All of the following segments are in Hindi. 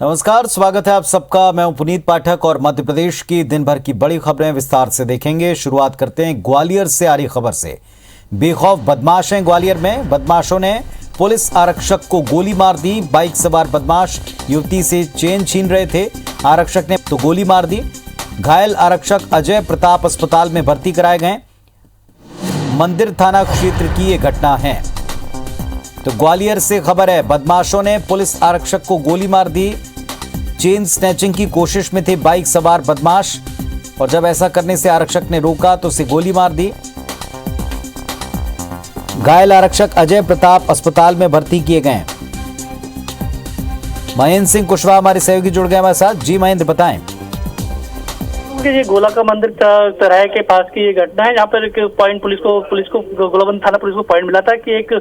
नमस्कार, स्वागत है आप सबका। मैं हूं पुनीत पाठक और मध्य प्रदेश की दिन भर की बड़ी खबरें विस्तार से देखेंगे। शुरुआत करते हैं ग्वालियर से आ रही खबर से। बेखौफ बदमाश हैं ग्वालियर में। बदमाशों ने पुलिस आरक्षक को गोली मार दी। बाइक सवार बदमाश युवती से चेन छीन रहे थे। आरक्षक ने तो गोली मार दी। घायल आरक्षक अजय प्रताप अस्पताल में भर्ती कराए गए। मंदिर थाना क्षेत्र की ये घटना है। तो ग्वालियर से खबर है, बदमाशों ने पुलिस आरक्षक को गोली मार दी। चेन स्नैचिंग की कोशिश में थे बाइक सवार बदमाश और जब ऐसा करने से आरक्षक ने रोका तो उसे गोली मार दी। घायल आरक्षक अजय प्रताप अस्पताल में भर्ती किए गए। महेंद्र सिंह कुशवाहा हमारे सहयोगी जुड़ गए हमारे साथ। जी महेंद्र, बताएं। ये गोला का मंदिर तराई के पास की ये घटना है, जहाँ पर एक पॉइंट पुलिस को गोलाबंद थाना पुलिस को पॉइंट मिला था कि एक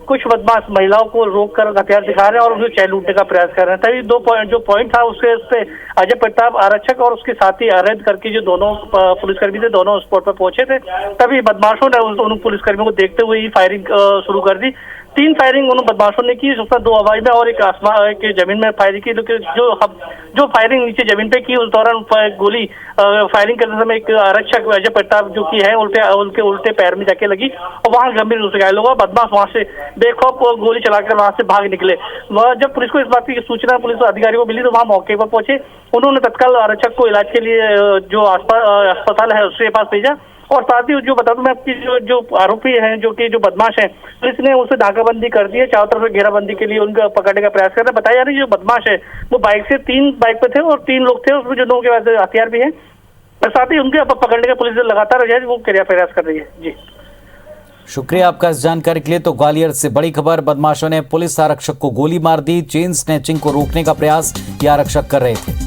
कुछ बदमाश महिलाओं को रोककर हथियार दिखा रहे हैं और उनको चैन लूटने का प्रयास कर रहे हैं। तभी जो पॉइंट था उसके अजय प्रताप आरक्षक और उसके साथी अरविंद करके जो दोनों पुलिसकर्मी थे, दोनों स्पॉट पर पहुंचे थे। तभी बदमाशों ने उन पुलिसकर्मियों को देखते हुए ही फायरिंग शुरू कर दी। 3 फायरिंग उन बदमाशों ने की, उसमें 2 हवाई में और एक आसमान के जमीन में फायरिंग की। जो फायरिंग नीचे जमीन पे की, उस दौरान गोली फायरिंग करते समय एक आरक्षक अजय प्रताप जो की है उनके उल्टे पैर में जाके लगी और वहां गंभीर रूप से घायल हुआ। बदमाश वहां से बेखौफ गोली चलाकर वहां से भाग निकले। जब पुलिस को इस बात की सूचना पुलिस अधिकारियों को मिली तो वहां मौके पर पहुंचे। उन्होंने तत्काल आरक्षक को इलाज के लिए जो अस्पताल है उसके पास भेजा। और साथ ही जो बता दूं मैं आपकी जो आरोपी हैं, जो बदमाश हैं, पुलिस ने उसे नाकाबंदी कर दी है। चारों तरफ से घेराबंदी के लिए उनका पकड़ने का प्रयास कर रहा है। बताया जा रहा है जो बदमाश है वो तीन बाइक पे थे और 3 लोग थे, उसमें जो लोगों के पास हथियार भी है और साथ ही उनके पकड़ने का पुलिस लगातार वो प्रयास कर रही है। जी शुक्रिया आपका इस जानकारी के लिए। तो ग्वालियर से बड़ी खबर, बदमाशों ने पुलिस आरक्षक को गोली मार दी। चेन स्नैचिंग को रोकने का प्रयास ये आरक्षक कर रहे थे।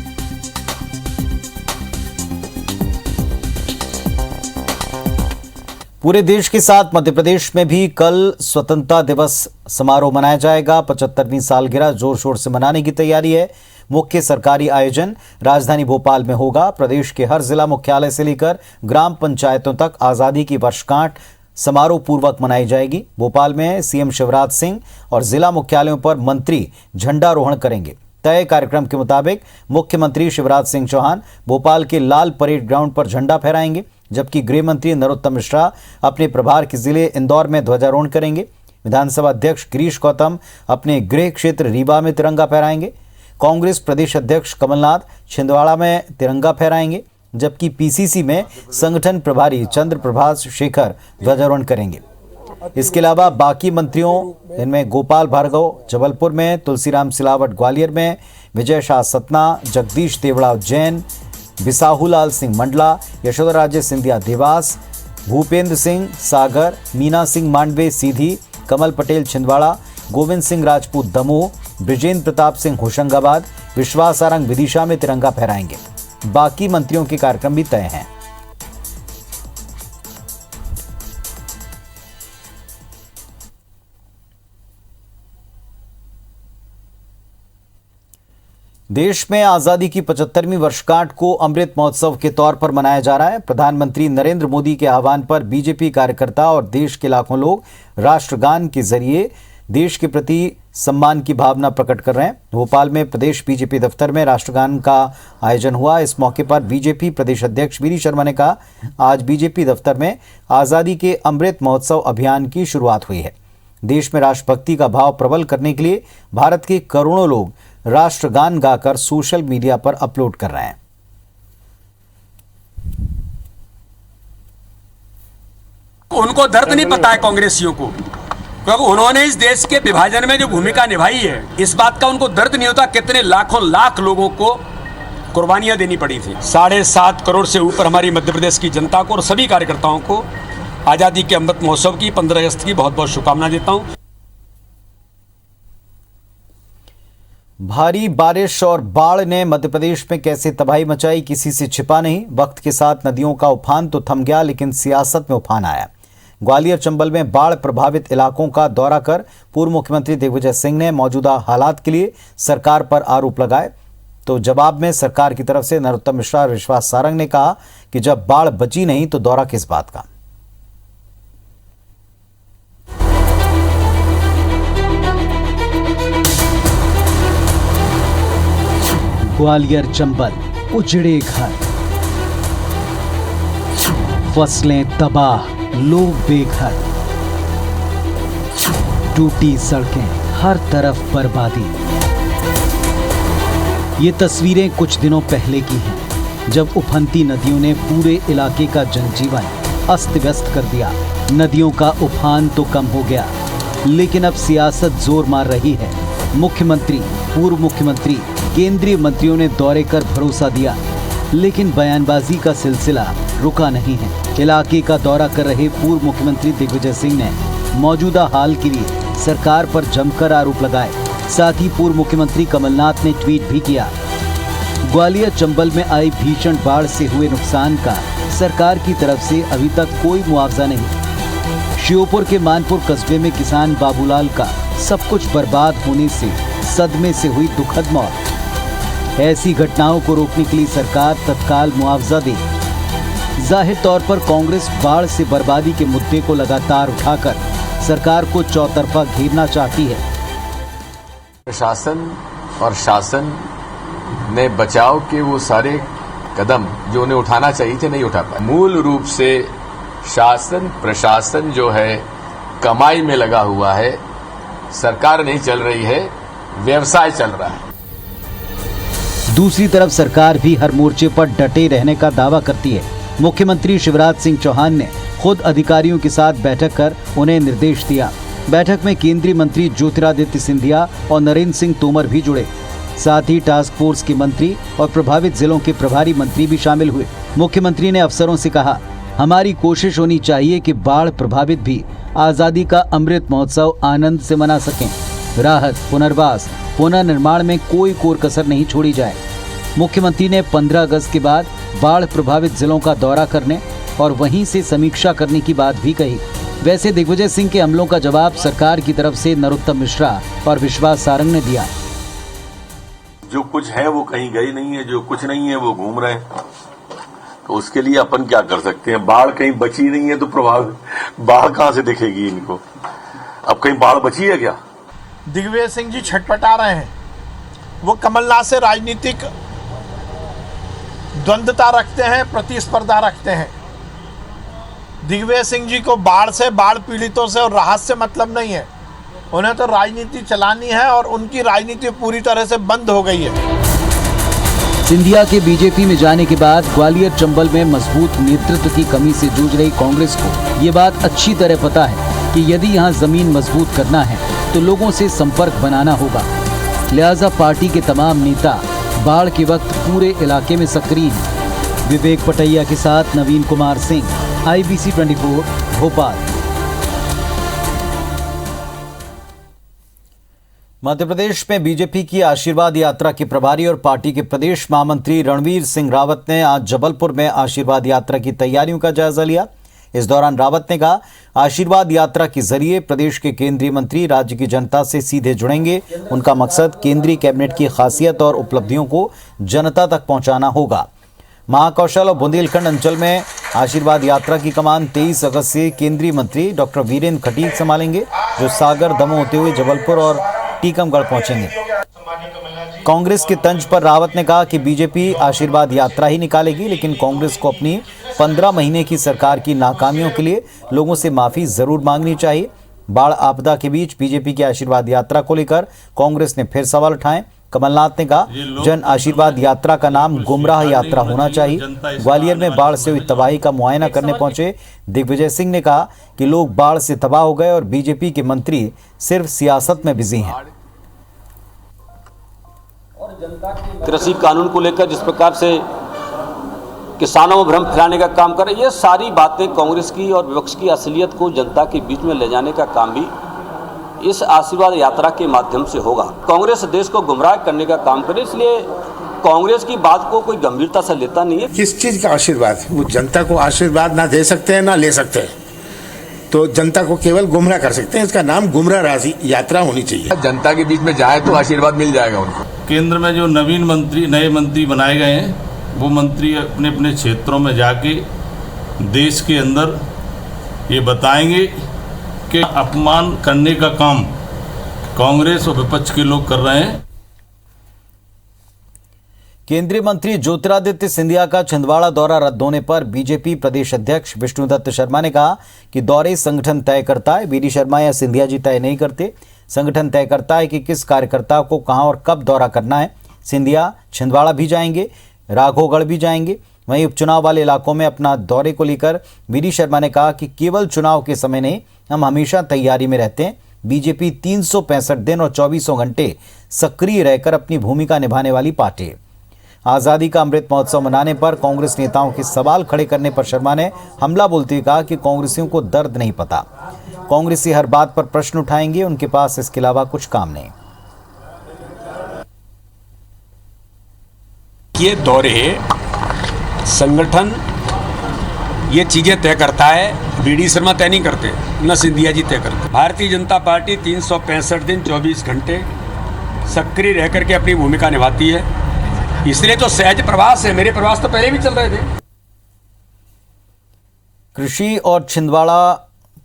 पूरे देश के साथ मध्य प्रदेश में भी कल स्वतंत्रता दिवस समारोह मनाया जाएगा। 75वीं सालगिरह जोर शोर से मनाने की तैयारी है। मुख्य सरकारी आयोजन राजधानी भोपाल में होगा। प्रदेश के हर जिला मुख्यालय से लेकर ग्राम पंचायतों तक आजादी की वर्षगांठ समारोह पूर्वक मनाई जाएगी। भोपाल में सीएम शिवराज सिंह और जिला मुख्यालयों पर मंत्री झंडारोहण करेंगे। तय कार्यक्रम के मुताबिक मुख्यमंत्री शिवराज सिंह चौहान भोपाल के लाल परेड ग्राउंड पर झंडा फहराएंगे, जबकि गृह मंत्री नरोत्तम मिश्रा अपने प्रभार के जिले इंदौर में ध्वजारोहण करेंगे। विधानसभा अध्यक्ष गिरीश गौतम अपने गृह क्षेत्र रीवा में तिरंगा फहराएंगे। कांग्रेस प्रदेश अध्यक्ष कमलनाथ छिंदवाड़ा में तिरंगा फहराएंगे, जबकि पीसीसी में संगठन प्रभारी चंद्र प्रभाष शेखर ध्वजारोहण करेंगे। इसके अलावा बाकी मंत्रियों इनमें गोपाल भार्गव जबलपुर में, तुलसीराम सिलावट ग्वालियर में, विजय शाह सतना, जगदीश देवड़ा उज्जैन, बिसाहूलाल सिंह मंडला, यशोधराजे सिंधिया देवास, भूपेंद्र सिंह सागर, मीना सिंह मांडवे सीधी, कमल पटेल छिंदवाड़ा, गोविंद सिंह राजपूत दमोह, ब्रिजेंद्र प्रताप सिंह होशंगाबाद, विश्वास सारंग विदिशा में तिरंगा फहराएंगे। बाकी मंत्रियों के कार्यक्रम भी तय हैं। देश में आजादी की 75वीं वर्षगांठ को अमृत महोत्सव के तौर पर मनाया जा रहा है। प्रधानमंत्री नरेंद्र मोदी के आह्वान पर बीजेपी कार्यकर्ता और देश के लाखों लोग राष्ट्रगान के जरिए देश के प्रति सम्मान की भावना प्रकट कर रहे हैं। भोपाल में प्रदेश बीजेपी दफ्तर में राष्ट्रगान का आयोजन हुआ। इस मौके पर बीजेपी प्रदेश अध्यक्ष वीडी शर्मा ने कहा, आज बीजेपी दफ्तर में आजादी के अमृत महोत्सव अभियान की शुरुआत हुई है। देश में राष्ट्रभक्ति का भाव प्रबल करने के लिए भारत के करोड़ों लोग राष्ट्रगान गाकर सोशल मीडिया पर अपलोड कर रहे हैं। उनको दर्द नहीं पता है कांग्रेसियों को, क्योंकि उन्होंने इस देश के विभाजन में जो भूमिका निभाई है, इस बात का उनको दर्द नहीं होता कितने लाखों लाख लोगों को कुर्बानियां देनी पड़ी थी। 7.5 करोड़ से ऊपर हमारी मध्य प्रदेश की जनता को और सभी कार्यकर्ताओं को आजादी के अमृत महोत्सव की 15 अगस्त की बहुत बहुत शुभकामनाएं देता हूं। भारी बारिश और बाढ़ ने मध्य प्रदेश में कैसे तबाही मचाई, किसी से छिपा नहीं। वक्त के साथ नदियों का उफान तो थम गया, लेकिन सियासत में उफान आया। ग्वालियर चंबल में बाढ़ प्रभावित इलाकों का दौरा कर पूर्व मुख्यमंत्री दिग्विजय सिंह ने मौजूदा हालात के लिए सरकार पर आरोप लगाए। तो जवाब में सरकार की तरफ से नरोत्तम मिश्रा और विश्वास सारंग ने कहा कि जब बाढ़ बची नहीं तो दौरा किस बात का। ग्वालियर चंबल उजड़े घर, फसलें तबाह, लोग बेघर, टूटी सड़कें, हर तरफ बर्बादी। ये तस्वीरें कुछ दिनों पहले की हैं, जब उफनती नदियों ने पूरे इलाके का जनजीवन अस्त व्यस्त कर दिया। नदियों का उफान तो कम हो गया, लेकिन अब सियासत जोर मार रही है। मुख्यमंत्री, पूर्व मुख्यमंत्री, केंद्रीय मंत्रियों ने दौरे कर भरोसा दिया, लेकिन बयानबाजी का सिलसिला रुका नहीं है। इलाके का दौरा कर रहे पूर्व मुख्यमंत्री दिग्विजय सिंह ने मौजूदा हाल के लिए सरकार पर जमकर आरोप लगाए। साथ ही पूर्व मुख्यमंत्री कमलनाथ ने ट्वीट भी किया। ग्वालियर चंबल में आई भीषण बाढ़ से हुए नुकसान का सरकार की तरफ से अभी तक कोई मुआवजा नहीं। श्योपुर के मानपुर कस्बे में किसान बाबूलाल का सब कुछ बर्बाद होने से सदमे से हुई दुखद मौत। ऐसी घटनाओं को रोकने के लिए सरकार तत्काल मुआवजा दे। जाहिर तौर पर कांग्रेस बाढ़ से बर्बादी के मुद्दे को लगातार उठाकर सरकार को चौतरफा घेरना चाहती है। प्रशासन और शासन ने बचाव के वो सारे कदम जो उन्हें उठाना चाहिए थे नहीं उठा पाए। मूल रूप से शासन प्रशासन जो है कमाई में लगा हुआ है, सरकार नहीं चल रही है, व्यवसाय चल रहा है। दूसरी तरफ सरकार भी हर मोर्चे पर डटे रहने का दावा करती है। मुख्यमंत्री शिवराज सिंह चौहान ने खुद अधिकारियों के साथ बैठक कर उन्हें निर्देश दिया। बैठक में केंद्रीय मंत्री ज्योतिरादित्य सिंधिया और नरेंद्र सिंह तोमर भी जुड़े। साथ ही टास्क फोर्स के मंत्री और प्रभावित जिलों के प्रभारी मंत्री भी शामिल हुए। मुख्यमंत्री ने अफसरों से कहा, हमारी कोशिश होनी चाहिए कि बाढ़ प्रभावित भी आजादी का अमृत महोत्सव आनंद से मना सकें। राहत, पुनर्वास, पुनर्निर्माण में कोई कोर कसर नहीं छोड़ी जाए। मुख्यमंत्री ने 15 अगस्त के बाद बाढ़ प्रभावित जिलों का दौरा करने और वहीं से समीक्षा करने की बात भी कही। वैसे दिग्विजय सिंह के हमलों का जवाब सरकार की तरफ से नरोत्तम मिश्रा और विश्वास सारंग ने दिया। जो कुछ है वो कहीं गई नहीं है, जो कुछ नहीं है वो घूम रहे हैं। तो उसके लिए अपन क्या कर सकते हैं? बाढ़ कहीं बची नहीं है तो बाढ़ कहां से दिखेगी इनको? अब कहीं बाढ़ बची है क्या? दिग्विजय सिंह जी छटपटा रहे हैं। वो कमलनाथ से राजनीतिक द्वंद्वता रखते हैं, प्रतिस्पर्धा रखते हैं। दिग्विजय सिंह जी को बाढ़ से, बाढ़ पीड़ितों से और राहत से मतलब नहीं है। उन्हें तो राजनीति चलानी है और उनकी राजनीति पूरी तरह से बंद हो गई है। सिंधिया के बीजेपी में जाने के बाद ग्वालियर चंबल में मजबूत नेतृत्व की कमी से जूझ रही कांग्रेस को ये बात अच्छी तरह पता है कि यदि यहाँ जमीन मजबूत करना है तो लोगों से संपर्क बनाना होगा। लिहाजा पार्टी के तमाम नेता बाढ़ के वक्त पूरे इलाके में सक्रिय हैं। विवेक पटैया के साथ नवीन कुमार सिंह, IBC 24, भोपाल। मध्य प्रदेश में बीजेपी की आशीर्वाद यात्रा के प्रभारी और पार्टी के प्रदेश महामंत्री रणवीर सिंह रावत ने आज जबलपुर में आशीर्वाद यात्रा की तैयारियों का जायजा लिया। इस दौरान रावत ने कहा, आशीर्वाद यात्रा के जरिए प्रदेश के केंद्रीय मंत्री राज्य की जनता से सीधे जुड़ेंगे। उनका मकसद केंद्रीय कैबिनेट की खासियत और उपलब्धियों को जनता तक पहुंचाना होगा। महाकौशल और बुंदेलखंड अंचल में आशीर्वाद यात्रा की कमान 23 अगस्त से केंद्रीय मंत्री डॉक्टर वीरेंद्र खटीक संभालेंगे, जो सागर, दमोह होते हुए जबलपुर और टीकमगढ़ पहुंचेंगे। कांग्रेस के तंज पर रावत ने कहा कि बीजेपी आशीर्वाद यात्रा ही निकालेगी, लेकिन कांग्रेस को अपनी 15 महीने की सरकार की नाकामियों के लिए लोगों से माफी जरूर मांगनी चाहिए। बाढ़ आपदा के बीच बीजेपी की आशीर्वाद यात्रा को लेकर कांग्रेस ने फिर सवाल उठाए। कमलनाथ ने कहा, जन आशीर्वाद यात्रा का नाम गुमराह यात्रा होना चाहिए। ग्वालियर में बाढ़ से हुई तबाही का मुआयना करने पहुंचे दिग्विजय सिंह ने कहा कि लोग बाढ़ से तबाह हो गए और बीजेपी के मंत्री सिर्फ सियासत में बिजी हैं। कृषि कानून को लेकर जिस प्रकार से किसानों में भ्रम फैलाने का काम कर रहे, ये सारी बातें कांग्रेस की और विपक्ष की असलियत को जनता के बीच में ले जाने का काम भी इस आशीर्वाद यात्रा के माध्यम से होगा। कांग्रेस देश को गुमराह करने का काम करे, इसलिए कांग्रेस की बात को कोई गंभीरता से लेता नहीं है। किस चीज का आशीर्वाद? वो जनता को आशीर्वाद ना दे सकते हैं ना ले सकते हैं, तो जनता को केवल गुमराह कर सकते हैं। इसका नाम गुमराह यात्रा होनी चाहिए। जनता के बीच में जाए तो आशीर्वाद मिल जाएगा उनको। केंद्र में जो नए मंत्री बनाए गए हैं, वो मंत्री अपने अपने क्षेत्रों में जाके देश के अंदर ये बताएंगे कि अपमान करने का काम कांग्रेस और विपक्ष के लोग कर रहे हैं। केंद्रीय मंत्री ज्योतिरादित्य सिंधिया का छिंदवाड़ा दौरा रद्द होने पर बीजेपी प्रदेश अध्यक्ष विष्णुदत्त शर्मा ने कहा कि दौरे संगठन तय करता है, बीडी शर्मा या सिंधिया जी तय नहीं करते। संगठन तय करता है कि किस कार्यकर्ता को कहां और कब दौरा करना है। सिंधिया छिंदवाड़ा भी जाएंगे, राघोगढ़ भी जाएंगे। वहीं उपचुनाव वाले इलाकों में अपना दौरे को लेकर बीडी शर्मा ने कहा कि केवल चुनाव के समय नहीं, हम हमेशा तैयारी में रहते हैं। बीजेपी 365 दिन और 24 घंटे सक्रिय रहकर अपनी भूमिका निभाने वाली पार्टी है। आज़ादी का अमृत महोत्सव मनाने पर कांग्रेस नेताओं के सवाल खड़े करने पर शर्मा ने हमला बोलते हुए कहा कि कांग्रेसियों को दर्द नहीं पता, कांग्रेसी हर बात पर प्रश्न उठाएंगे, उनके पास इसके अलावा कुछ काम नहीं। ये दौरे संगठन ये चीजें तय करता है, बीडी शर्मा तय नहीं करते, न सिंधिया जी तय करते। भारतीय जनता पार्टी 365 दिन 24 घंटे सक्रिय रह करके अपनी भूमिका निभाती है, इसलिए तो सहज प्रवास है। मेरे प्रवास तो पहले भी चल रहे थे। कृषि और छिंदवाड़ा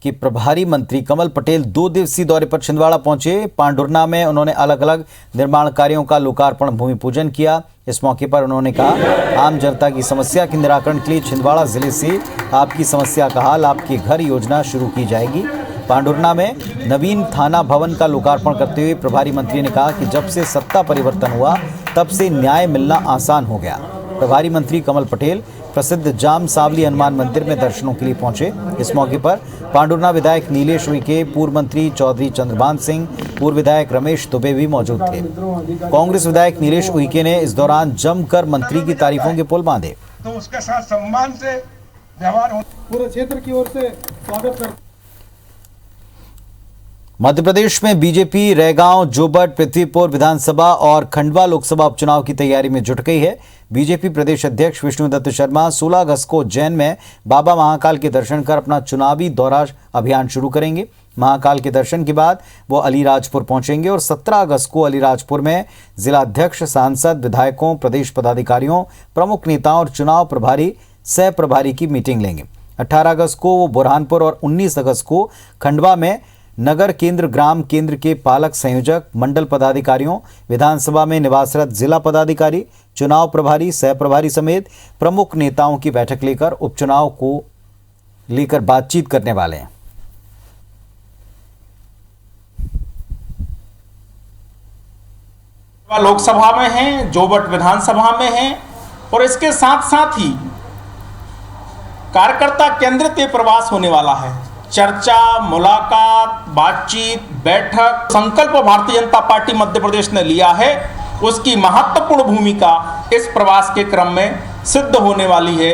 के प्रभारी मंत्री कमल पटेल 2 दिवसीय दौरे पर छिंदवाड़ा पहुंचे। पांडुरना में उन्होंने अलग अलग निर्माण कार्यों का लोकार्पण भूमि पूजन किया। इस मौके पर उन्होंने कहा, आम जनता की समस्या के निराकरण के लिए छिंदवाड़ा जिले से आपकी समस्या का हल, आपके घर योजना शुरू की जाएगी। पांडुरना में नवीन थाना भवन का लोकार्पण करते हुए प्रभारी मंत्री ने कहा कि जब से सत्ता परिवर्तन हुआ तब से न्याय मिलना आसान हो गया। प्रभारी मंत्री कमल पटेल प्रसिद्ध जाम सावली हनुमान मंदिर में दर्शनों के लिए पहुंचे। इस मौके पर पांडुरना विधायक नीलेश उइके, पूर्व मंत्री चौधरी चंद्रभान सिंह, पूर्व विधायक रमेश दुबे भी मौजूद थे। कांग्रेस विधायक नीलेश उइके ने इस दौरान जमकर मंत्री की तारीफों के पुल बांधे। तो उसके साथ सम्मान से व्यवहार हो, पूरे क्षेत्र की ओर से स्वागत करते। मध्य प्रदेश में बीजेपी रैगांव, जोबट, पृथ्वीपुर विधानसभा और खंडवा लोकसभा उपचुनाव की तैयारी में जुट गई है। बीजेपी प्रदेश अध्यक्ष विष्णुदत्त शर्मा 16 अगस्त को उज्जैन में बाबा महाकाल के दर्शन कर अपना चुनावी दौरा अभियान शुरू करेंगे। महाकाल के दर्शन के बाद वो अलीराजपुर पहुंचेंगे और 17 अगस्त को अलीराजपुर में जिलाध्यक्ष, सांसद, विधायकों, प्रदेश पदाधिकारियों, प्रमुख नेताओं और चुनाव प्रभारी, सह प्रभारी की मीटिंग लेंगे। 18 अगस्त को वो बुरहानपुर और 19 अगस्त को खंडवा में नगर केंद्र, ग्राम केंद्र के पालक संयोजक, मंडल पदाधिकारियों, विधानसभा में निवासरत जिला पदाधिकारी, चुनाव प्रभारी, सह प्रभारी समेत प्रमुख नेताओं की बैठक लेकर उपचुनाव को लेकर बातचीत करने वाले हैं। लोकसभा में है, जोबट विधानसभा में है और इसके साथ साथ ही कार्यकर्ता केंद्रित ये प्रवास होने वाला है। चर्चा, मुलाकात, बातचीत, बैठक, संकल्प भारतीय जनता पार्टी मध्य प्रदेश ने लिया है, उसकी महत्वपूर्ण भूमिका इस प्रवास के क्रम में सिद्ध होने वाली है।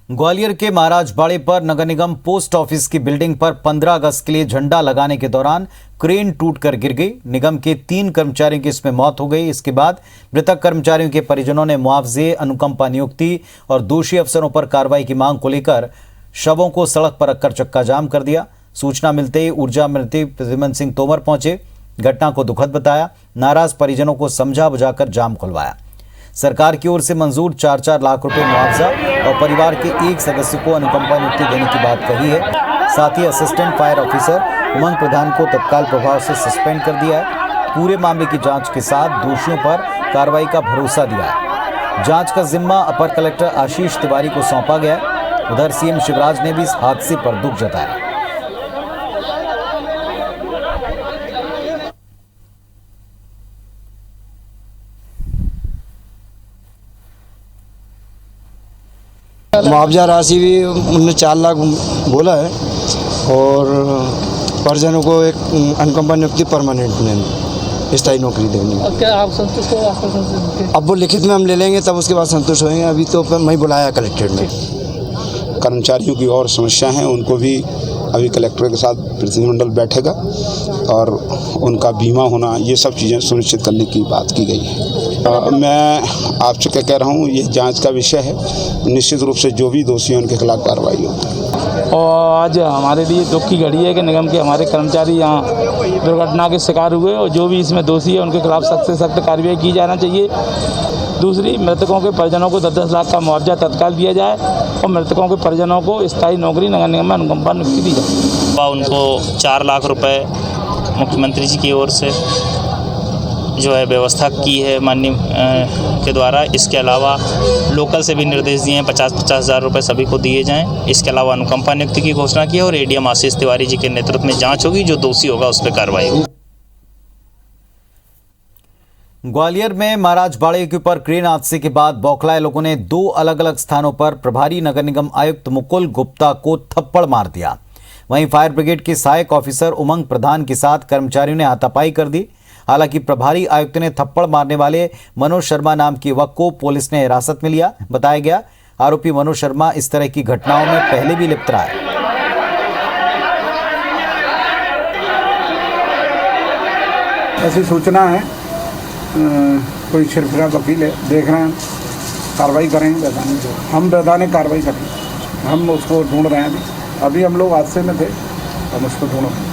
ग्वालियर के महाराज बाड़े पर नगर निगम पोस्ट ऑफिस की बिल्डिंग पर 15 अगस्त के लिए झंडा लगाने के दौरान क्रेन टूटकर गिर गई। निगम के 3 कर्मचारियों की इसमें मौत हो गई। इसके बाद मृतक कर्मचारियों के परिजनों ने मुआवजे, अनुकंपा नियुक्ति और दोषी अफसरों पर कार्रवाई की मांग को लेकर शवों को सड़क पर रखकर चक्का जाम कर दिया। सूचना मिलते ही ऊर्जा मंत्री प्रद्युम्न सिंह तोमर पहुंचे, घटना को दुखद बताया, नाराज परिजनों को समझा बुझाकर जाम खुलवाया। सरकार की ओर से मंजूर 4-4 लाख रुपए मुआवजा और परिवार के एक सदस्य को अनुकंपा नियुक्ति देने की बात कही है। साथ ही असिस्टेंट फायर ऑफिसर उमंग प्रधान को तत्काल प्रभाव से सस्पेंड कर दिया है। पूरे मामले की जांच के साथ दोषियों पर कार्रवाई का भरोसा दिया है। जांच का जिम्मा अपर कलेक्टर आशीष तिवारी को सौंपा गया है। उधर सीएम शिवराज ने भी इस हादसे पर दुख जताया। मुआवजा राशि भी उन्होंने 4 लाख बोला है और परिजनों को एक अनुकंपा नियुक्ति परमानेंट स्थायी नौकरी देनी। अब क्या आप संतुष्ट हो? अब वो लिखित में हम ले लेंगे तब उसके बाद संतुष्ट होंगे। अभी तो मैं बुलाया कलेक्ट्रेट में। कर्मचारियों की और समस्या हैं, उनको भी अभी कलेक्टर के साथ प्रतिनिधिमंडल बैठेगा और उनका बीमा होना, ये सब चीज़ें सुनिश्चित करने की बात की गई है। मैं आपसे क्या कह रहा हूँ, ये जांच का विषय है। निश्चित रूप से जो भी दोषी हैं उनके खिलाफ कार्रवाई होगी। और आज हमारे लिए दुख की घड़ी है कि निगम के हमारे कर्मचारी यहाँ दुर्घटना के शिकार हुए और जो भी इसमें दोषी है उनके खिलाफ सख्त से सख्त कार्रवाई की जाना चाहिए। दूसरी, मृतकों के परिजनों को 10-10 लाख का मुआवजा तत्काल दिया जाए और मृतकों के परिजनों को स्थायी नौकरी नगर निगम में अनुकंपा नियुक्ति दी जाए। उनको 4 लाख रुपए मुख्यमंत्री जी की ओर से जो है व्यवस्था की है माननीय के द्वारा। इसके अलावा लोकल से भी निर्देश दिए हैं 50-50 हज़ार रुपये सभी को दिए जाएं। इसके अलावा अनुकंपा नियुक्ति की घोषणा की है और एडीएम आशीष तिवारी जी के नेतृत्व में जांच होगी, जो दोषी होगा उस पर कार्रवाई होगी। ग्वालियर में महाराज बाड़े के ऊपर क्रेन हादसे के बाद बौखलाए लोगों ने 2 अलग अलग स्थानों पर प्रभारी नगर निगम आयुक्त मुकुल गुप्ता को थप्पड़ मार दिया। वहीं फायर ब्रिगेड के सहायक ऑफिसर उमंग प्रधान के साथ कर्मचारियों ने हाथापाई कर दी। हालांकि प्रभारी आयुक्त ने थप्पड़ मारने वाले मनोज शर्मा नाम के युवक को पुलिस ने हिरासत में लिया। बताया गया आरोपी मनोज शर्मा इस तरह की घटनाओं में पहले भी लिप्त रहा है। ऐसी सूचना है, कोई सिरफिरा वकील है, देख रहे हैं, कार्रवाई करेंगे। हम वैधानिक कार्रवाई करेंगे। हम उसको ढूंढ रहे हैं। अभी हम लोग हादसे में थे, हम उसको ढूंढ रहे हैं।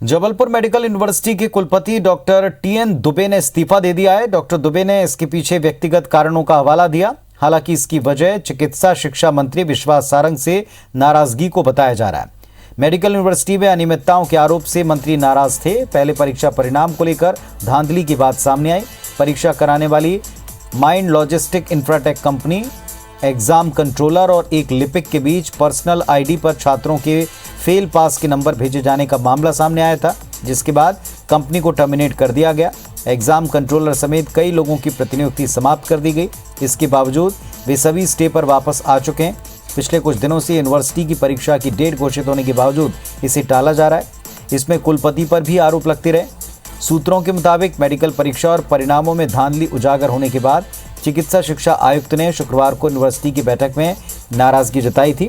जबलपुर मेडिकल यूनिवर्सिटी के कुलपति डॉक्टर टीएन दुबे ने इस्तीफा दे दिया है। डॉक्टर दुबे ने इसके पीछे व्यक्तिगत कारणों का हवाला दिया। हालांकि इसकी वजह चिकित्सा शिक्षा मंत्री विश्वास सारंग से नाराजगी को बताया जा रहा है। मेडिकल यूनिवर्सिटी में अनियमितताओं के आरोप से मंत्री नाराज थे। पहले परीक्षा परिणाम को लेकर धांधली की बात सामने आई। परीक्षा कराने वाली mind logistic Infratech company, exam controller और एक लिपिक के बीच पर्सनल आईडी पर छात्रों के फेल पास के नंबर भेजे जाने का मामला सामने आया था, जिसके बाद कंपनी को टर्मिनेट कर दिया गया। एग्जाम कंट्रोलर समेत कई लोगों की प्रतिनियुक्ति समाप्त कर दी गई। इसके बावजूद वे सभी स्टे पर वापस आ चुके हैं। पिछले कुछ दिनों से यूनिवर्सिटी की परीक्षा की डेट घोषित होने के बावजूद इसे टाला जा रहा है। इसमें कुलपति पर भी आरोप लगते रहे। सूत्रों के मुताबिक मेडिकल परीक्षा और परिणामों में धांधली उजागर होने के बाद चिकित्सा शिक्षा आयुक्त ने शुक्रवार को यूनिवर्सिटी की बैठक में नाराजगी जताई थी।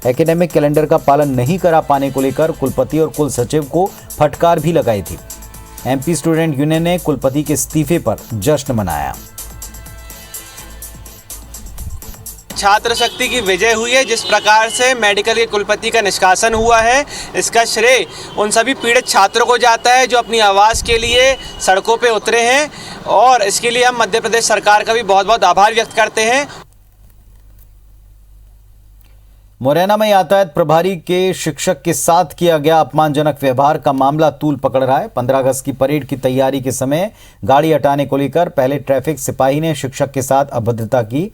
एकेडमिक कैलेंडर का पालन नहीं करा पाने को लेकर कुलपति और कुल सचिव को फटकार भी लगाई थी। एमपी स्टूडेंट यूनियन ने कुलपति के इस्तीफे पर जश्न मनाया। छात्र शक्ति की विजय हुई है। जिस प्रकार से मेडिकल के कुलपति का निष्कासन हुआ है, इसका श्रेय उन सभी पीड़ित छात्रों को जाता है जो अपनी आवाज़ के लिए सड़कों पे उतरे हैं, और इसके लिए हम मध्य प्रदेश सरकार का भी बहुत बहुत आभार व्यक्त करते हैं। मुरैना में यातायात प्रभारी के शिक्षक के साथ किया गया अपमानजनक व्यवहार का मामला तूल पकड़ रहा है। 15 अगस्त की परेड की तैयारी के समय गाड़ी हटाने को लेकर पहले ट्रैफिक सिपाही ने शिक्षक के साथ अभद्रता की,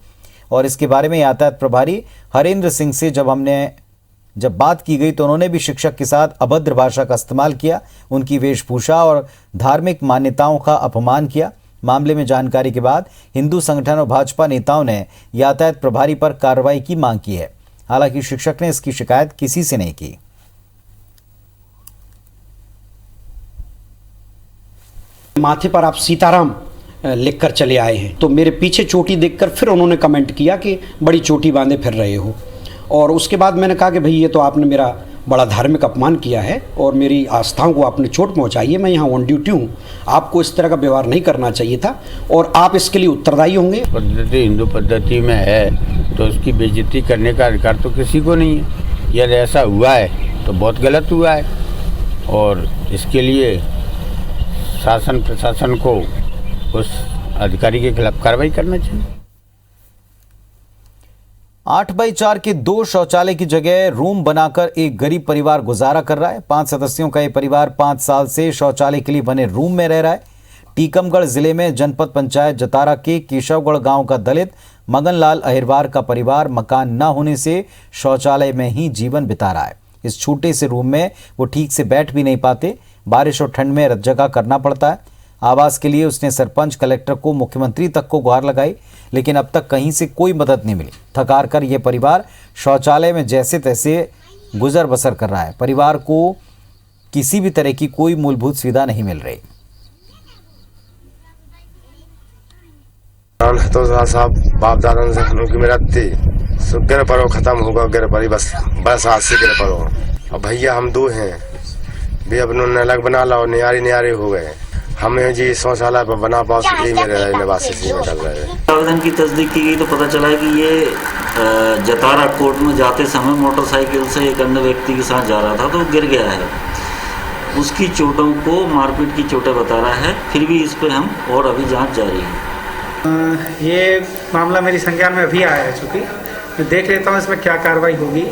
और इसके बारे में यातायात प्रभारी हरेंद्र सिंह से जब बात की गई तो उन्होंने भी शिक्षक के साथ अभद्र भाषा का इस्तेमाल किया, उनकी वेशभूषा और धार्मिक मान्यताओं का अपमान किया। मामले में जानकारी के बाद हिंदू संगठन और भाजपा नेताओं ने यातायात प्रभारी पर कार्रवाई की मांग की है। हालांकि शिक्षक ने इसकी शिकायत किसी से नहीं की। माथे पर आप सीताराम लिखकर चले आए हैं, तो मेरे पीछे चोटी देखकर फिर उन्होंने कमेंट किया कि बड़ी चोटी बांधे फिर रहे हो। और उसके बाद मैंने कहा कि भाई ये तो आपने मेरा बड़ा धार्मिक अपमान किया है और मेरी आस्थाओं को आपने चोट पहुंचाई है। मैं यहाँ ऑन ड्यूटी हूँ, आपको इस तरह का व्यवहार नहीं करना चाहिए था और आप इसके लिए उत्तरदायी होंगे। पद्धति हिंदू पद्धति में है तो उसकी बेइज्जती करने का अधिकार तो किसी को नहीं है। यदि ऐसा हुआ है तो बहुत गलत हुआ है और इसके लिए शासन प्रशासन को उस अधिकारी के खिलाफ कार्रवाई करना चाहिए। 8x4 के 2 शौचालय की जगह रूम बनाकर एक गरीब परिवार गुजारा कर रहा है। 5 सदस्यों का यह परिवार 5 साल से शौचालय के लिए बने रूम में रह रहा है। टीकमगढ़ जिले में जनपद पंचायत जतारा के केशवगढ़ गांव का दलित मगनलाल अहिरवार का परिवार मकान न होने से शौचालय में ही जीवन बिता रहा है। इस छोटे से रूम में वो ठीक से बैठ भी नहीं पाते। बारिश और ठंड में रतजगा करना पड़ता है। आवास के लिए उसने सरपंच, कलेक्टर को, मुख्यमंत्री तक को गुहार लगाई, लेकिन अब तक कहीं से कोई मदद नहीं मिली। थकार कर यह परिवार शौचालय में जैसे तैसे गुजर बसर कर रहा है। परिवार को किसी भी तरह की कोई मूलभूत सुविधा नहीं मिल रही। तो साहब बाप दादा से की मेरा गिर पड़ो खत्म होगा, गिर पड़ी बस आज से गिर पड़ो। अब भैया हम 2 हैं भी अब उन्होंने अलग बना ला और नियारे हो गए। हमें जी शौचालय पर बना पास मेरे निवासी से निकल रहे हैं। आवेदन की तस्दीक की गई तो पता चला कि ये जतारा कोर्ट में जाते समय मोटरसाइकिल से एक अन्य व्यक्ति के साथ जा रहा था तो गिर गया है। उसकी चोटों को मारपीट की चोटें बता रहा है। फिर भी इस पर हम और अभी जांच जारी है। ये मामला मेरी संज्ञान में अभी आया है, चूँकि मैं देख लेता हूँ इसमें क्या कार्रवाई होगी।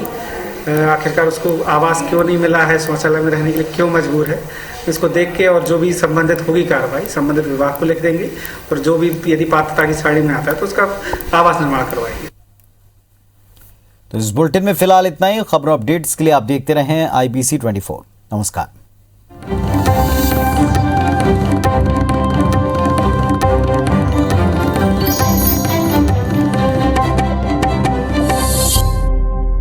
आखिरकार उसको आवास क्यों नहीं मिला है, शौचालय में रहने के लिए क्यों मजबूर है, इसको देख के और जो भी संबंधित होगी कार्रवाई संबंधित विभाग को लिख देंगे और जो भी यदि पात्रता की श्रेणी में आता है तो उसका आवास निर्माण करवाएंगे। तो इस बुलेटिन में फिलहाल इतना ही। खबरों अपडेट्स के लिए आप देखते रहें IBC 24। नमस्कार।